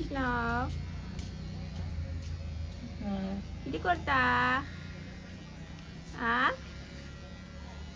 कृष्णा किती करता आ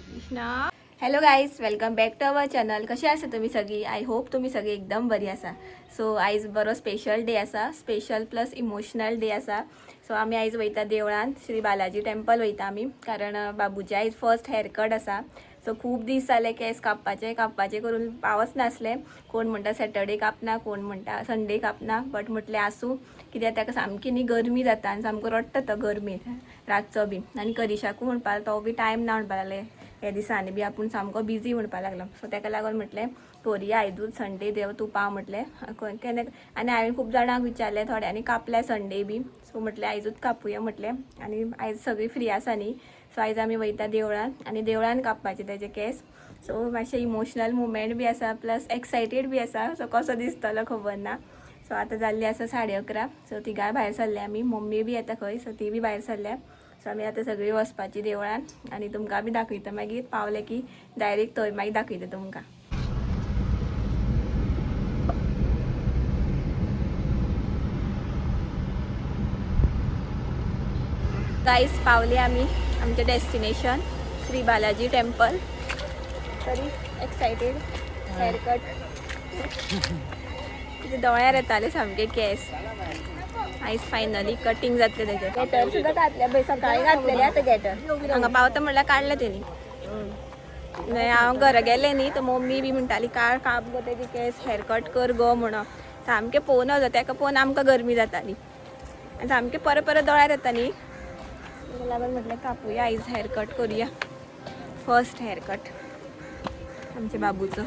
Krishna. Hello guys, welcome back to our channel. कशी आसा तुम्ही सगळी? आय होप तुम्ही सगळी एकदम बरी आसा. सो आयज बरो स्पेशल डे आसा, स्पेशल प्लस इमोशनल डे आसा. सो आमी आयज वयता देवळान, श्री बालाजी टेम्पल वयता आमी, कारण बाबूचे आयज फर्स्ट हेअरकट आसा. सो खूब दीस जाले केस कापपाचे करून पावच नासले. कोण म्हणटा सॅटर्डे कापना, कोण म्हणटा संडे कापना, बट म्हटलें आसूं, कित्याक ताका सामकी न्ही गरमी जाता आनी सामको रडटा तो गरमेंत रातचो बी. आनी करिशाकू म्हणपा तो बी टायम ना म्हणपा लागले, ह्या दिसांनी बी आपूण सामको बिजी म्हणपा लागलो. सो ताका लागून म्हटलें करुया आयजूच संडे, देव तूं पाव म्हटलें केन्ना. आनी हांवें खूब जाणांक विचारलें, थोड्यांनी कापल्या संडे बी. सो म्हटलें आयजूच कापुया म्हटलें. आनी आयज सगळीं फ्री आसा न्ही, सो आयज आमी वयता देवळान आनी देवळान कापपाचे तेजे केस. सो मातशें इमोशनल मुमेंट बी आसा, प्लस एक्सायटेड बी आसा. सो कसो दिसतलो खबर ना. सो आतां जाल्ली आसा 11:30. सो तिगाय भायर सरले आमी, मम्मी बी येता खंय, सो ती बी भायर सरल्या. सो आमी आतां सगळीं वचपाची देवळान आनी तुमकां बी दाखयता मागीर पावले की डायरेक्ट थंय मागीर दाखयता तुमकां. गाईस पावले आमी आमचे डेस्टिनेशन श्री बालाजी टेम्पल. तरी एक्सायटेड. हेअरकट तिथे दोळ्यार येताले सामके केस. आयज फायनली कटिंग जातले तेजे. गॅटर सुद्दां घातल्या, सकाळी घातलेले आतां गॅटर. हांगा पावता म्हणल्यार काडले तेणी. हांव घरा गेले न्ही, तर मम्मी बी म्हणटाली काप गो तेजे केस, हेअरकट कर गो म्हणून. सामकें पळोवन वचो, ताका पळोवन आमकां गरमी जाताली आनी सामकें परत दोळ्यार येता न्ही. लागून म्हटलें कापूया आयज, हेअरकट करूया. फर्स्ट हेअरकट आमच्या बाबूचो.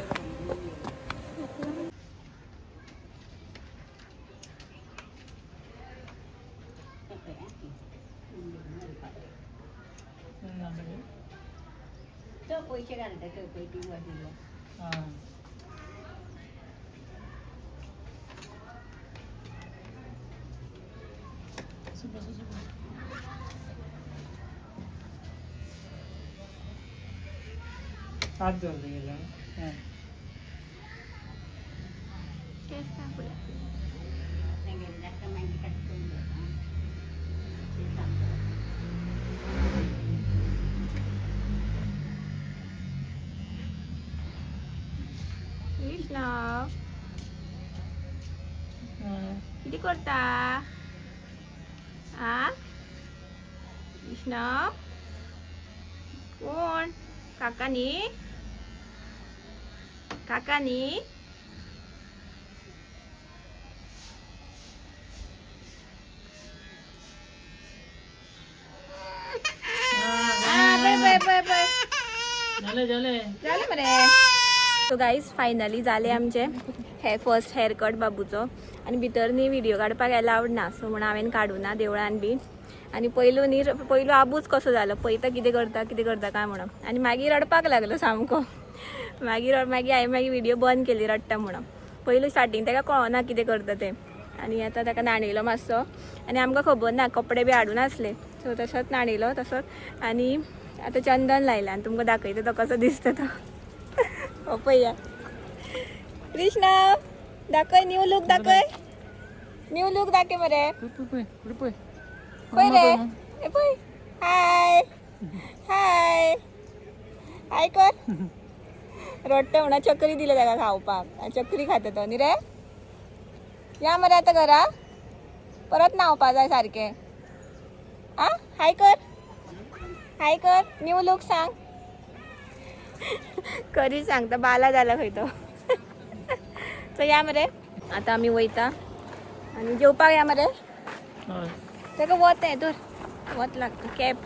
पैसे घालता चौकटी वाजले. हात जोडले गेला. केस कापूया. कृष्णा किती करता आ कृष्णा? कोण? काकानी झाले बरे. सो गाईज फायनली जाले आमचे फर्स्ट हेअरकट बाबूचो. आनी भितर न्ही व्हिडिओ काडपाक अलावड ना, सो म्हणून हांवें काडूना देवळान बी. आनी पयलू आबूच कसो जालो, पळयता कितें करता काय म्हणून. आनी मागीर रडपाक लागलो सामको. मागीर हांवें व्हिडिओ बंद केली रडटा म्हणून. पयलू स्टार्टींग ताका कळना कितें करता तें. आनी आतां ताका नाणयलो मातसो. आनी आमकां खबर ना, कपडे बी हाडून आसले, सो तसोच नाणयलो तसोच. आनी आतां चंदन लायला आनी तुमकां दाखयता तो कसो दिसता तो. हो पळया कृष्णा, दाखय न्यू लूक, दाखय न्यू लूक, दाखय मरे. पळय रे, ए पळय. हाय हाय हाय कर. रडटा म्हणा. चकरी दिले ताका खावपाक, चकरी खाता तो न्ही रे. या मरे आतां घरा, परत न्हावपा जाय सारकें. आ हाय कर, हाय कर, न्यू लूक सांग. करी सांगता बाला जाला खंय तो. सो या मरे आतां आमी वयता आनी जेवपाक या मरे. ताका वत हें तर वत लागता. कॅब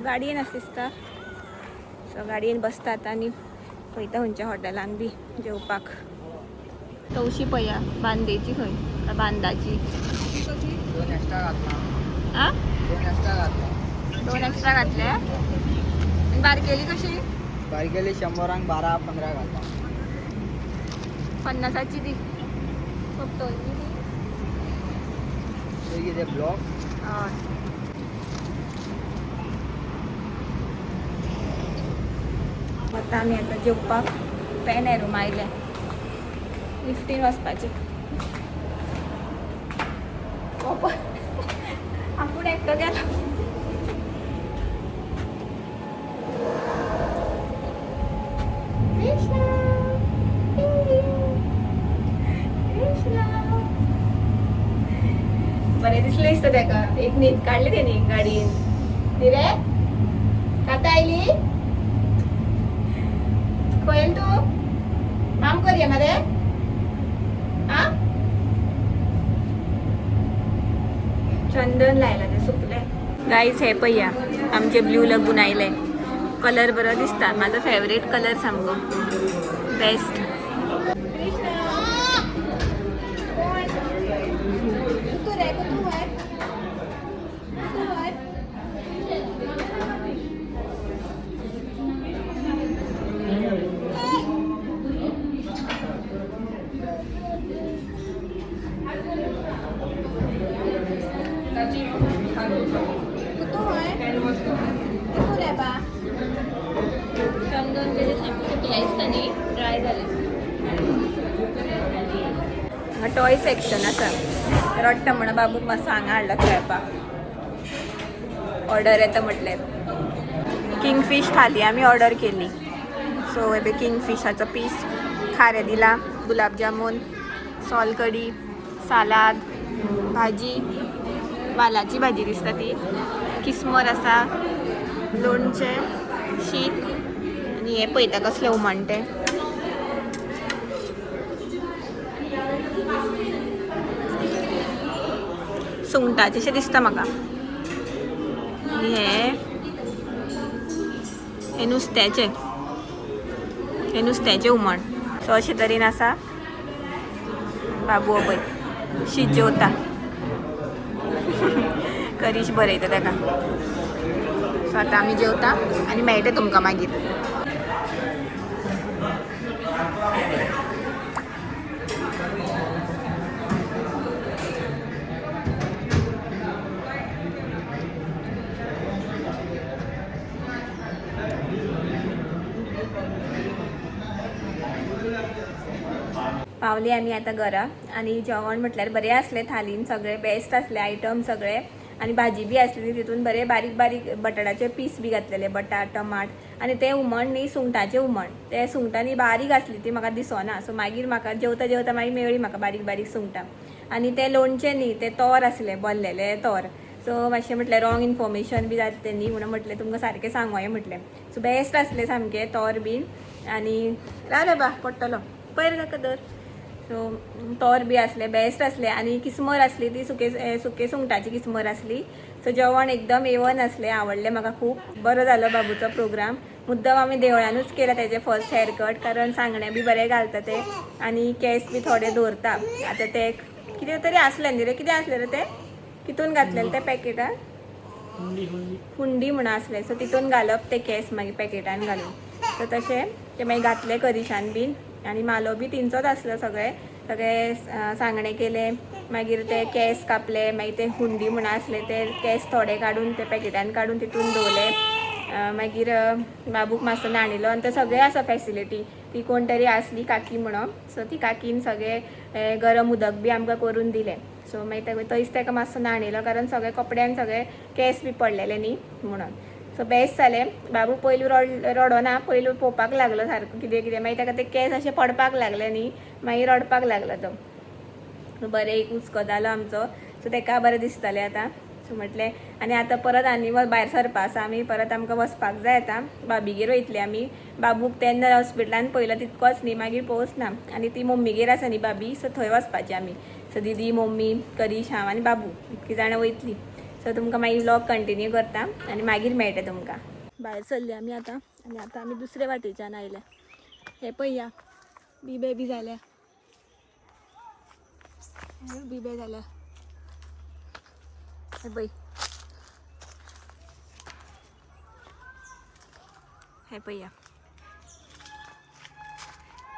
गाडयेन आसा दिसता. सो गाडयेन बसतात आनी वयता खंयच्या हॉटेलान बी जेवपाक. तवशी पळया बांदेची खंय, बांदाची. 2 एक्स्ट्रा घातला. आ 2 2 एक्स्ट्रा एक्स्ट्रा घातला. घातले. आनी बारकेली कशी? बारकेली 100 12-15 घातला. 50ची दी फक्त. कितें ब्लॉक. हय वता आमी आतां जेवपाक. पॅन एरूम आयले, लिफ्टीन वचपाचें. आपण एकटं गेलो. बरे दिसले असतं त्या का एक नीट काढली त्याने गाडी रे आता आईली कोयल तू काम करूया मध्ये चंदन लायला ते सुकले. गाईज हे पह्या आमचे ब्ल्यू लगून आयले. कलर बरं दिसता. माझा फेवरेट कलर सांगो बेस्ट. ड्राय झाले. टॉय सेक्शन असा रट्टा म्हणा बाबूक मग सांगा हाडला खेळपाक. ऑर्डर येता म्हटले किंगफिश थाली आम्ही ऑर्डर केली. सो हे किंगफिशाचं पीस खारे दिला, गुलाबजामुन, सोलकडी, सालाद, भाजी, वालाची भाजी दिसता ती, किस्मोर असा, लोणचे, शीत आणि हे पळयता कसले उमणटे. सुंगटाचेशे दिसता म्हाका. आणि हे नुस्त्याचे हुमण. सो अशे तरेन आसा. बाबू पळय शिजवता करीश बरयता ताका. सो आतां आमी जेवता आनी मेळटा तुमकां मागीर. पावली आमी आतां घरा. आनी जेवण म्हटल्यार बरें आसलें. थालीन सगळे बेस्ट आसले आयटम सगळे. आनी भाजी बी आसली तितून बरे बारीक बारीक बटाटाचे पीस बी घातलेले, बटाट टमाट. आनी ते हुमण न्ही सुंगटाचें हुमण. ते सुंगटांनी बारीक आसली ती म्हाका दिसना. सो मागीर म्हाका जेवता जेवता मागीर मेळ्ळी म्हाका बारीक बारीक सुंगटां. आनी ते लोणचें न्ही ते तोर आसले, भरलेले तोर. सो मातशें म्हटलें रॉंग इन्फॉर्मेशन बी जाता तें न्ही म्हणून म्हटलें तुमकां सारकें सांगोया म्हटलें. सो बेस्ट आसलें सामकें तोर बीन. आनी रे बा पडटलो पयर नाका दर. सो तोर बी आसले बेस्ट आसले. आनी किस्मर आसली ती सुके सुंगटाची किस्मर आसली. सो जेवण एकदम एवन आसलें. आवडलें म्हाका खूब. बरो जालो बाबूचो प्रोग्राम. मुद्दम आमी देवळानूच केला तेजे फर्स्ट हेअर कट. कारण सांगणे बी बरें घालता ते आनी केस बी थोडे दवरता. आतां ते कितें तरी आसलें न्ही रे. कितें आसलें रे ते कितून घातलेले ते पॅकेटान हुंडी म्हणून आसलें. सो तितून घालप ते केस मागीर पॅकेटान घालून. सो तशें ते मागीर घातले करिशान बीन. आनी मालो बी तिंचोच आसलो. सगळे सांगणे केले. मागीर ते केस कापले. मागीर ते हुंडी म्हणून आसले ते केस थोडे काडून ते पॅकेटान काडून तितून दवरले. मागीर बाबूक मातसो न्हाणिलो. आनी ते सगळे आसा फॅसिलिटी. ती कोण तरी आसली काकी म्हणून. सो ती काकीन सगळे गरम उदक बी आमकां करून दिलें. सो मागीर थंयच ताका मातसो न्हाणिलो. कारण सगळे कपड्यान सगळे केस बी पडलेले न्ही म्हणून. सो बेस्ट जालें. बाबू पयलू रडोना. पयलू पळोवपाक लागलो सारको कितें कितें. मागीर ताका ते केस अशे पडपाक लागले न्ही मागीर रडपाक लागलो तो. सो बरें एक हुस्को जालो आमचो. सो ताका बरें दिसतालें आतां. सो म्हटलें आनी आतां परत आनी भायर सरपा आसा आमी. परत आमकां वचपाक जाय आतां. भाभीगेर वयतली आमी. बाबूक तेन्ना हॉस्पिटलान पयलो तितकोच न्ही मागीर पळोवच ना. आनी ती मम्मीगेर आसा न्ही भाभी. सो थंय वचपाची आमी. सो दीदी मम्मी करीश हांव आनी बाबू इतकीं जाणां वयतली. सो तुमकां मागीर व्लॉग कंटिन्यू करता आनी मागीर मेळटा तुमकां. भायर सरली आमी आतां. आनी आतां आमी दुसरे वाटेच्यान आयल्या. हे पळया बिबे बी जाल्या. बिबे जाल्या हे पळय. हे पळया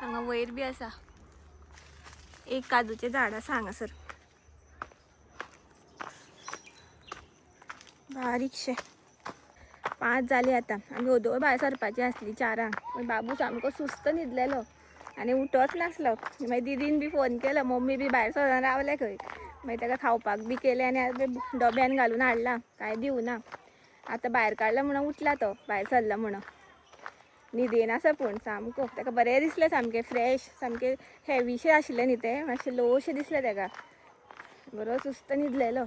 हांगा वयर बी आसा. एक काजूचें झाड आसा हांगासर बारीकशें. 5 जाली आतां. आमी ओदोळ भायर सरपाची आसली 4 पण बाबू सामको सुस्त न्हिदलेलो आनी उठोच नासलो. मागीर दिदीन बी फोन केलो. मम्मी बी भायर सरोन रावले खंय. मागीर ताका खावपाक बी केलें आनी आतां डब्यान घालून हाडला, कांय दिवं ना. आतां भायर काडला म्हणून उठला तो, भायर सरला म्हणून. न्हिदेन आसा पूण सामको ताका बरें दिसलें, सामकें फ्रेश, सामकें हेवीशें आशिल्लें न्ही तें, मातशें लोशें दिसलें ताका. बरो सुस्त न्हिदलेलो.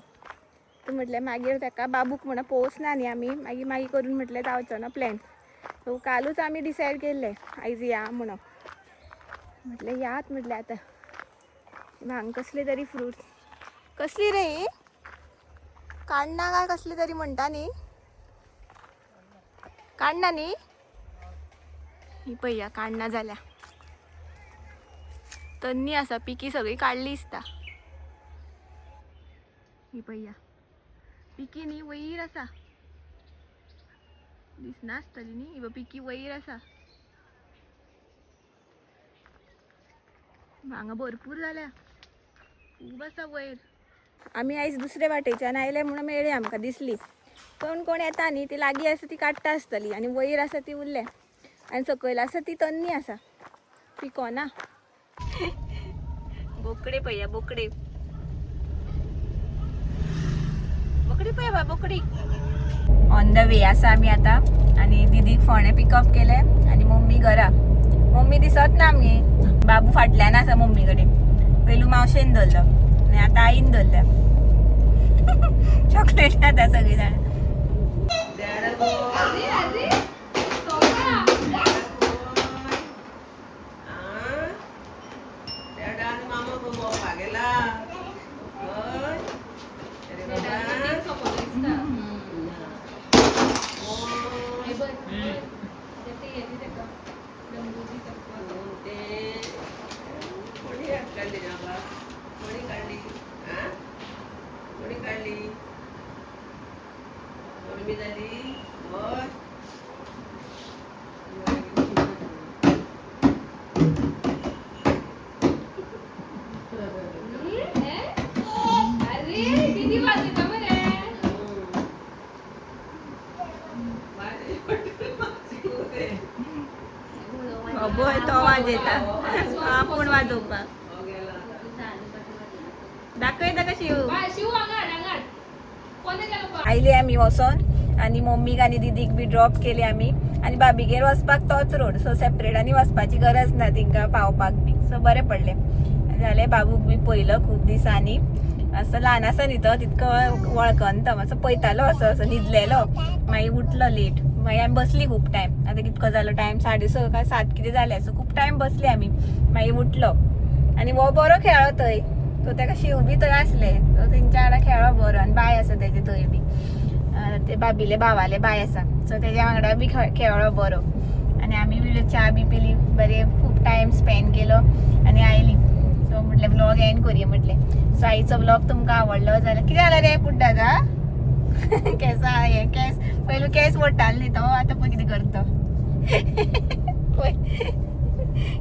तर म्हटलें मागीर ताका बाबूक म्हणून पोवचना न्ही आमी, मागीर करून म्हटलें जावचो ना प्लॅन. सो कालूच आमी डिसायड केल्लें आयज या म्हणून. म्हटलें यात म्हटलें आतां हांगा कसली तरी फ्रुट्स. कसली रे ही? काण्णां काय कसली तरी म्हणटा न्ही, काण्णां न्ही ही पळया, काण्णां जाल्या. तन्नी आसा, पिकी सगळी काडली दिसता. ही पळया पिकी न्ही वयर आसा, दिसना आसतली न्ही, ही पिकी वयर आसा. हांगा भरपूर जाल्या, खूब आसा वयर. आमी आयज दुसरे वाटेच्यान आयले म्हणून मेळ्ळी आमकां दिसली. कोण येता न्ही ती लागीं आसा ती काडटा आसतली आनी वयर आसा ती उरल्या, आनी सकयल आसा ती तन्नी आसा, पिकोना. बोकडे पळया, बोकडे पळया बा, बोकडी. ऑन द वे आसा आमी आतां, आनी दिदीक फोंड्या पिकअप केले आनी मम्मी घरा. मम्मी दिसत ना आमगे, बाबू फाटल्यान आसा मम्मी कडेन. पयलू मावशेन धरलो आनी आतां आईन धरल्या. चॉकलेट खाता सगळीं जाण. बोय तो वाजयता, आपूण वाजोवपाक. दाखयता का शिव. आयली आमी वचोन आनी मम्मीक आनी दिदीक बी ड्रॉप केली आमी, आनी बाबीगेर वचपाक तोच रोड, सो सेपरेट आनी वचपाची गरज ना तिंका पावपाक बी. सो बरें पडलें जालें. बाबूक बी पयलो खूब दिसांनी. असो ल्हान आसा न्ही तो, तितको वळखना तो, मातसो पळयतालो असो न्हिदलेलो. मागीर उठलो लेट, मागीर आमी बसली खूब टायम. आतां कितको जालो टायम, 6:30 काय 7 कितें जालें. सो खूब टायम बसली आमी. मागीर उठलो आनी वो बरो खेळ्ळो थंय. तो ताका शिव बी थंय आसले, तो तेंच्या वांगडा खेळ्ळो बरो. आनी बाय आसा तेजे थंय बी, ते बाबीले भावाले बाय आसा, सो तेज्या वांगडा बी खेळ्ळो बरो. आनी आमी बी च्या बी पिली, बरें खूब टायम स्पेंड केलो आनी आयली. सो म्हटलें व्लॉग एंड करुया म्हटलें. सो आईचो व्लॉग तुमकां आवडलो जाल्यार कितें जालें रे पुड्डादा? केसां हे केस पयलू केस वडटालो न्ही तो, आतां पळय कितें करता.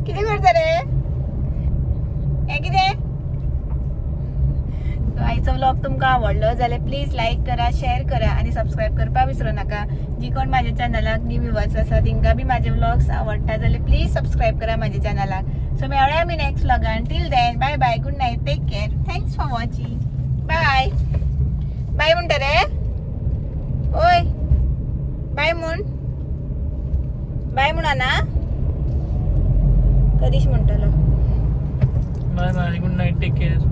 कितें करता रे हें कितें? आईचो व्लॉग तुमकां आवडलो जाल्यार प्लीज लायक करा, शेअर करा आनी सबस्क्राईब करपाक विसरू नाका. जी कोण म्हाज्या चॅनलाक न्यू व्ह्युअर्स आसा तिंका बी म्हाजे व्लॉग्स आवडटा जाल्यार प्लीज सबस्क्राईब करा म्हाज्या चॅनलाक. सो मेळ्या आमी नेक्स्ट व्लॉगान. Till then bye bye, good night, take care, thanks for watching. Bye bye म्हणटा रे. ओय बाय म्हूण, बाय म्हणा ना, कधीच म्हणटलो bye bye, good night, take care.